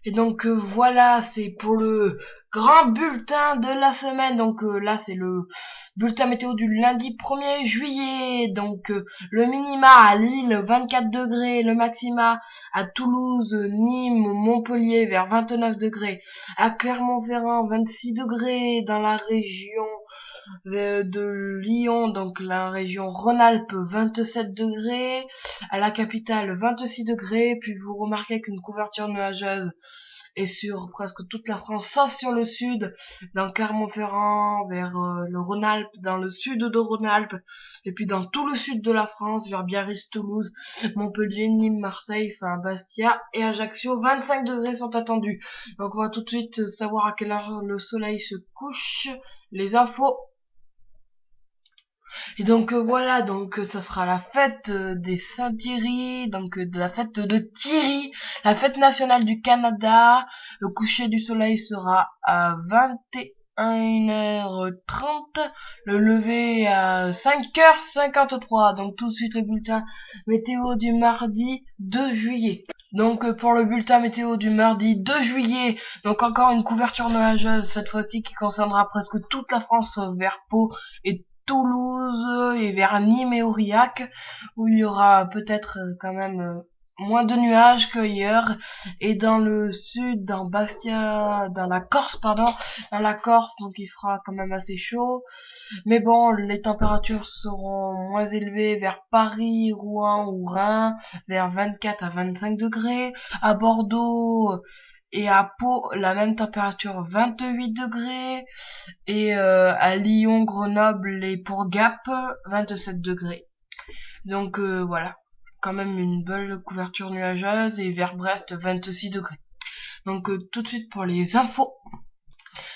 Et donc voilà, c'est pour le grand bulletin de la semaine. Donc là, c'est le bulletin météo du lundi 1er juillet. Donc le minima à Lille 24 degrés, le maxima à Toulouse, Nîmes, Montpellier vers 29 degrés, à Clermont-Ferrand 26 degrés, dans la région de Lyon, donc la région Rhône-Alpes 27 degrés, à la capitale 26 degrés, puis vous remarquez qu'une couverture nuageuse est sur presque toute la France, sauf sur le sud, dans Clermont-Ferrand, vers le Rhône-Alpes, dans le sud de Rhône-Alpes, et puis dans tout le sud de la France, vers Biarritz, Toulouse, Montpellier, Nîmes, Marseille, enfin Bastia et Ajaccio, 25 degrés sont attendus. Donc on va tout de suite savoir à quelle heure le soleil se couche, les infos. Et donc voilà, donc ça sera la fête des Saint-Thierry, donc de la fête de Thierry, la fête nationale du Canada. Le coucher du soleil sera à 21h30, le lever à 5h53. Donc tout de suite le bulletin météo du mardi 2 juillet. Donc pour le bulletin météo du mardi 2 juillet, donc encore une couverture nuageuse, cette fois-ci qui concernera presque toute la France sauf vers Pau et Toulouse et vers Nîmes et Aurillac, où il y aura peut-être quand même moins de nuages qu'ailleurs, et dans le sud, dans Bastia, dans la Corse, dans la Corse, donc il fera quand même assez chaud, mais bon, les températures seront moins élevées vers Paris, Rouen ou Reims, vers 24 à 25 degrés, à Bordeaux et à Pau, la même température 28 degrés, et à Lyon, Grenoble et pour Gap 27 degrés. Donc voilà, quand même une belle couverture nuageuse, et vers Brest 26 degrés. Donc tout de suite pour les infos.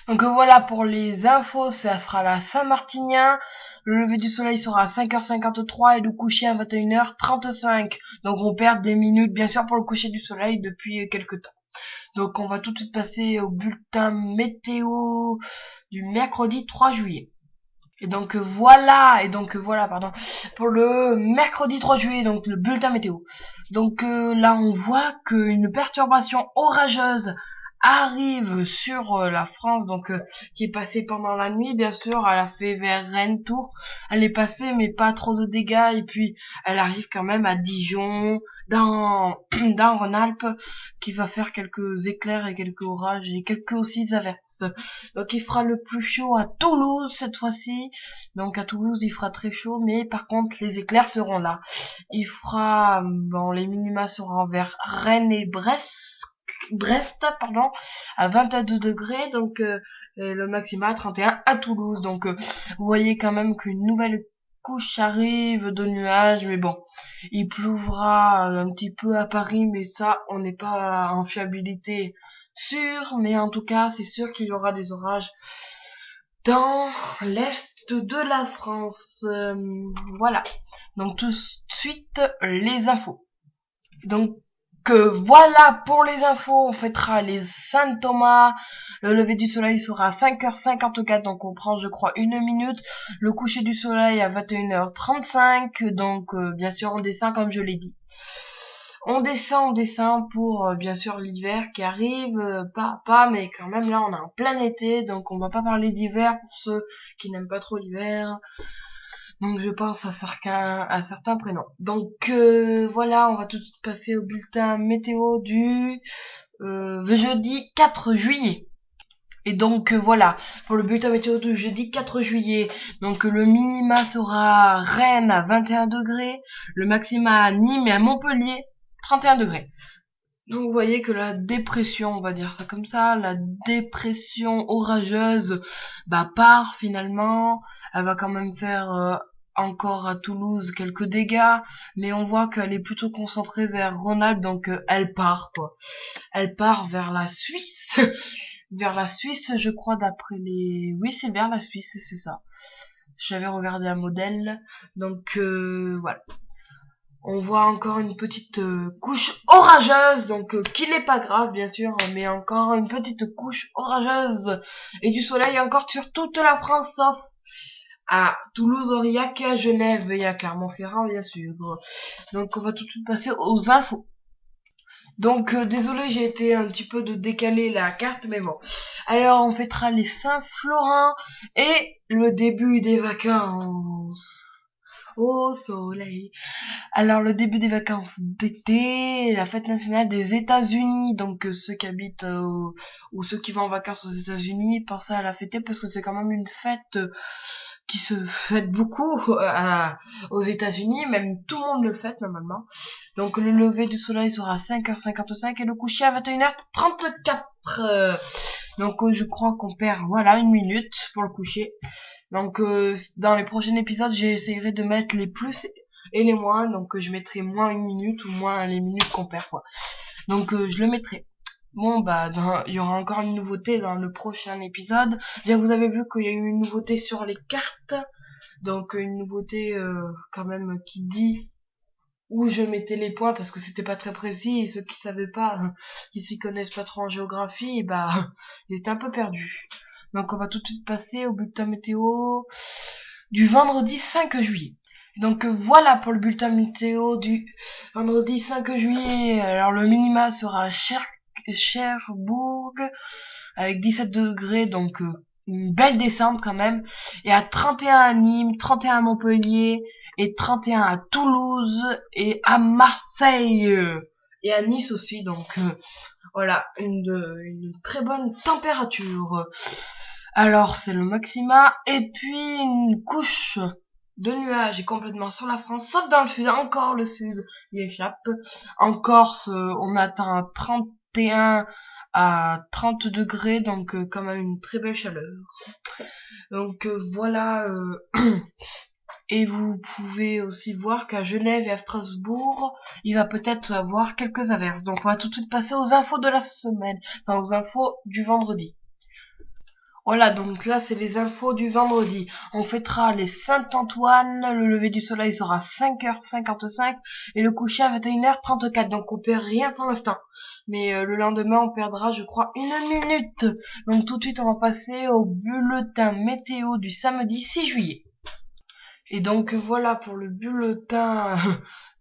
Donc voilà pour les infos, ça sera la Saint-Martinien. Le lever du soleil sera à 5h53 et le coucher à 21h35. Donc on perd des minutes bien sûr pour le coucher du soleil depuis quelques temps. Donc on va tout de suite passer au bulletin météo du mercredi 3 juillet. Et donc voilà, pardon, pour le mercredi 3 juillet, donc le bulletin météo. Donc là on voit qu'une perturbation orageuse arrive sur la France, donc qui est passée pendant la nuit, bien sûr. Elle a fait vers Rennes, Tours, elle est passée mais pas trop de dégâts, et puis elle arrive quand même à Dijon, dans Rhône-Alpes, qui va faire quelques éclairs et quelques orages et quelques aussi averses. Donc il fera le plus chaud à Toulouse cette fois-ci. Donc à Toulouse il fera très chaud, mais par contre les éclairs seront là. Il fera, bon, les minima seront vers Rennes et Brest, à 22 degrés, donc et le maxima à 31 à Toulouse. Donc vous voyez quand même qu'une nouvelle couche arrive de nuages, mais bon, il pleuvra un petit peu à Paris, mais ça on n'est pas en fiabilité sûre, mais en tout cas c'est sûr qu'il y aura des orages dans l'est de la France. Voilà, donc tout de suite les infos. Donc voilà pour les infos, on fêtera les Saint Thomas. Le lever du soleil sera à 5h54, donc on prend je crois une minute. Le coucher du soleil à 21h35, donc bien sûr on descend comme je l'ai dit. On descend pour bien sûr l'hiver qui arrive, pas, mais quand même là on est en plein été, donc on va pas parler d'hiver pour ceux qui n'aiment pas trop l'hiver. Donc je pense à certains prénoms. Donc voilà, on va tout de suite passer au bulletin météo du jeudi 4 juillet. Et donc voilà, pour le bulletin météo du jeudi 4 juillet, donc le minima sera à Rennes à 21 degrés, le maxima à Nîmes et à Montpellier 31 degrés. Donc vous voyez que la dépression, on va dire ça comme ça, la dépression orageuse, part finalement. Elle va quand même faire encore à Toulouse quelques dégâts, mais on voit qu'elle est plutôt concentrée vers Rhône-Alpes, donc elle part quoi. Elle part vers la Suisse, vers la Suisse, je crois d'après les. Oui, c'est vers la Suisse, c'est ça. J'avais regardé un modèle, donc voilà. On voit encore une petite couche orageuse, donc qui n'est pas grave bien sûr, mais encore une petite couche orageuse et du soleil encore sur toute la France sauf à Toulouse, Aurillac et à Genève et à Clermont-Ferrand bien sûr. Donc on va tout de suite passer aux infos. Donc désolé, j'ai été un petit peu de décaler la carte, mais bon. Alors on fêtera les Saint-Florin et le début des vacances au soleil. Alors le début des vacances d'été, la fête nationale des États-Unis. Donc ceux qui habitent ou ceux qui vont en vacances aux États-Unis, pensez à la fêter parce que c'est quand même une fête qui se fête beaucoup aux États-Unis, même tout le monde le fête normalement. Donc le lever du soleil sera à 5h55 et le coucher à 21h34. Donc je crois qu'on perd voilà une minute pour le coucher. Donc dans les prochains épisodes, j'essaierai de mettre les plus et les moins. Donc je mettrai moins une minute ou moins les minutes qu'on perd quoi. Donc je le mettrai. Bon bah il y aura encore une nouveauté dans le prochain épisode. Déjà vous avez vu qu'il y a eu une nouveauté sur les cartes. Donc une nouveauté quand même qui dit où je mettais les points parce que c'était pas très précis et ceux qui savaient pas, qui s'y connaissent pas trop en géographie, bah ils étaient un peu perdus. Donc on va tout de suite passer au bulletin météo du vendredi 5 juillet. Donc voilà pour le bulletin météo du vendredi 5 juillet. Alors le minima sera à Cherbourg avec 17 degrés, donc une belle descente quand même. Et à 31 à Nîmes, 31 à Montpellier, et 31 à Toulouse, et à Marseille, et à Nice aussi. Donc voilà, une très bonne température. Alors c'est le maxima, et puis une couche de nuages est complètement sur la France, sauf dans le sud, encore le sud y échappe. En Corse, on atteint 31 à 30 degrés, donc quand même une très belle chaleur. Donc voilà, et vous pouvez aussi voir qu'à Genève et à Strasbourg, il va peut-être avoir quelques averses. Donc on va tout de suite passer aux infos de la semaine, enfin aux infos du vendredi. Voilà, donc là c'est les infos du vendredi. On fêtera les Saint-Antoine, le lever du soleil sera 5h55 et le coucher à 21h34, donc on perd rien pour l'instant. Mais le lendemain on perdra je crois une minute. Donc tout de suite on va passer au bulletin météo du samedi 6 juillet. Et donc voilà pour le bulletin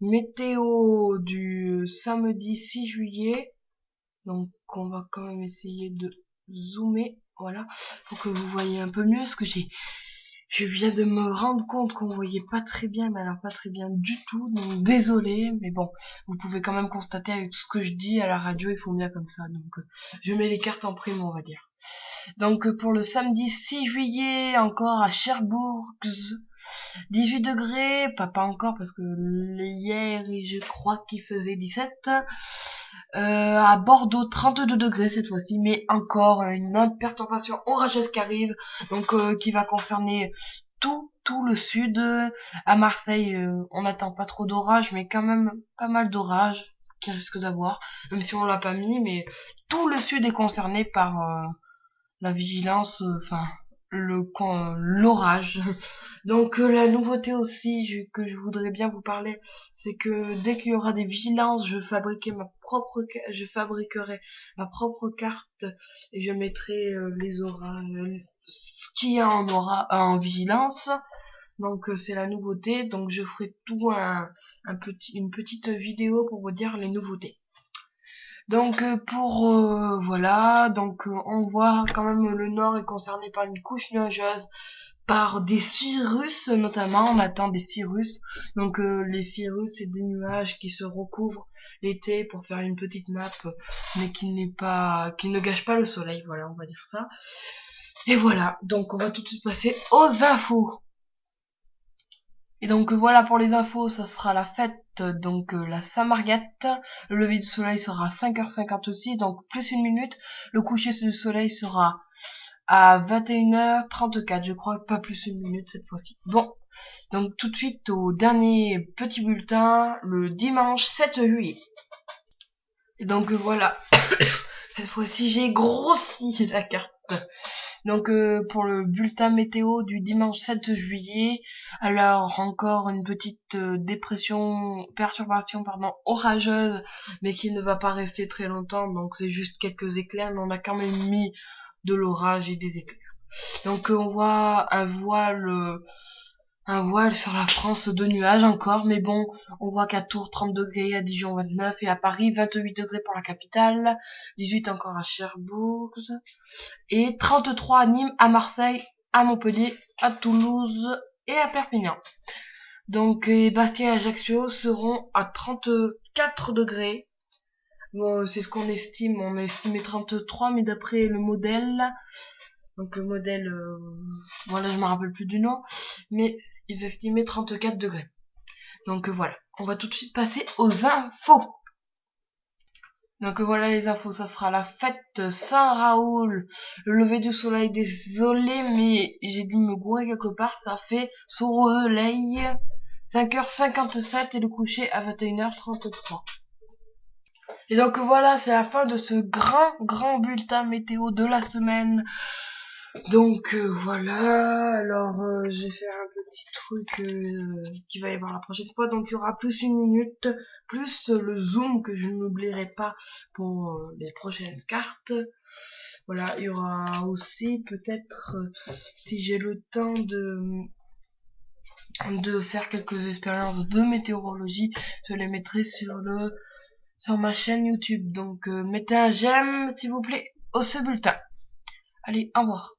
météo du samedi 6 juillet. Donc on va quand même essayer de zoomer, voilà, pour que vous voyez un peu mieux, ce que je viens de me rendre compte qu'on voyait pas très bien, mais alors pas très bien du tout, donc désolé, mais bon, vous pouvez quand même constater avec ce que je dis à la radio, il faut bien comme ça, donc je mets les cartes en prime, on va dire. Donc pour le samedi 6 juillet, encore à Cherbourg, 18 degrés, pas encore parce que hier je crois qu'il faisait 17. À Bordeaux 32 degrés cette fois-ci, mais encore une autre perturbation orageuse qui arrive, donc qui va concerner tout le sud. À Marseille, on n'attend pas trop d'orage, mais quand même pas mal d'orages qui risque d'avoir, même si on l'a pas mis, mais tout le sud est concerné par la vigilance, enfin l'orage. Donc la nouveauté aussi que je voudrais bien vous parler, c'est que dès qu'il y aura des vigilances, je fabriquerai ma propre carte et je mettrai les orages, ce qu'il y a en aura en vigilance. Donc c'est la nouveauté. Donc je ferai tout une petite vidéo pour vous dire les nouveautés. Donc pour voilà, donc on voit quand même le nord est concerné par une couche nuageuse, par des cirrus notamment, on attend des cirrus. Donc les cirrus c'est des nuages qui se recouvrent l'été pour faire une petite nappe, mais qui ne gâche pas le soleil, voilà, on va dire ça. Et voilà, donc on va tout de suite passer aux infos. Et donc voilà pour les infos, ça sera la fête, donc la Saint-Marguerite. Le lever du soleil sera à 5h56, donc plus une minute. Le coucher du soleil sera à 21h34, je crois, pas plus une minute cette fois-ci. Bon, donc tout de suite au dernier petit bulletin, le dimanche 7 juillet. Et donc voilà, cette fois-ci j'ai grossi la carte. Donc pour le bulletin météo du dimanche 7 juillet, alors encore une petite perturbation orageuse, mais qui ne va pas rester très longtemps, donc c'est juste quelques éclairs, mais on a quand même mis de l'orage et des éclairs. Donc on voit un voile Un voile sur la France de nuages encore, mais bon, on voit qu'à Tours 30 degrés, à Dijon 29 et à Paris 28 degrés pour la capitale, 18 encore à Cherbourg et 33 à Nîmes, à Marseille, à Montpellier, à Toulouse et à Perpignan. Donc Bastia et Ajaccio seront à 34 degrés. Bon, c'est ce qu'on estime, on a estimé 33, mais d'après le modèle, donc le modèle, voilà, je me rappelle plus du nom, mais ils estimaient 34 degrés. Donc voilà, on va tout de suite passer aux infos. Donc voilà les infos, ça sera la fête Saint-Raoul, le lever du soleil, désolé mais j'ai dû me gourer quelque part, ça fait soleil 5h57 et le coucher à 21h33. Et donc voilà, c'est la fin de ce grand bulletin météo de la semaine. Donc voilà, alors je vais faire un petit truc qui va y avoir la prochaine fois. Donc il y aura plus 1 minute, plus le zoom que je n'oublierai pas pour les prochaines cartes. Voilà, il y aura aussi peut-être, si j'ai le temps de faire quelques expériences de météorologie, je les mettrai sur ma chaîne YouTube. Donc mettez un j'aime s'il vous plaît au ce bulletin. Allez, au revoir.